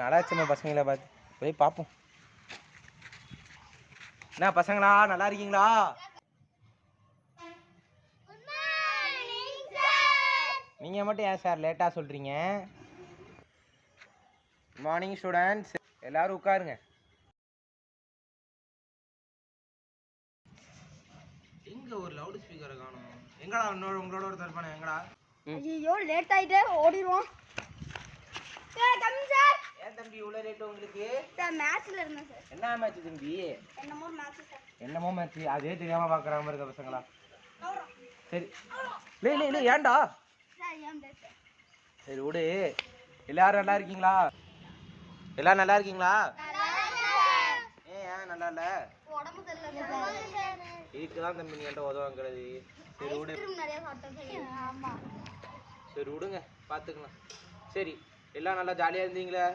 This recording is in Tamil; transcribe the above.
அடாச்சம்மா பசங்களை பார்த்து போய் பார்ப்போம். என்ன பசங்களா நல்லா இருக்கீங்களா? நீங்க மட்டும் ஏன் சார் லேட்டா சொல்றீங்க? மார்னிங் ஸ்டூடெண்ட்ஸ், எல்லாரும் உட்காருங்க. எங்க ஒரு லவுட் ஸ்பீக்கரை காணோம்? எங்கடா உங்களோட ஒரு தரப்பானே எங்கடா? ஐயோ லேட் ஆயிட்டே ஓடிடுவோம். ஏய் தம்பி சார். ஏன் தம்பி இவ்வளவு லேட் உங்களுக்கு? சார் மேட்ச்ல இருந்தேன் சார். என்ன மேட்ச் தம்பி? என்னமோ மேட்ச் சார். என்னமோ மேட்ச்? அதே தெரியாம பாக்குற மாதிரி இருக்க பசங்களா? சரி லே ஏன்டா? சார் ஏன் பேச? சரி விடு. எல்லாரும் நல்லா இருக்கீங்களா? எல்லாரும் நல்லா இருக்கீங்களா? நல்லா இருக்கேன். ஏன் நல்லா இல்ல? உடம்பு சரியில்லை சார். இதுக்குதான் தம்பி நீ என்கிட்ட உதவாங்கிறது. சரி விடு. நிறைய சாப்பிட்டேன். ஆமா. சரி விடுங்க, பாத்துக்கலாம். சரி எல்லாம் நல்லா ஜாலியா இருந்தீங்களா?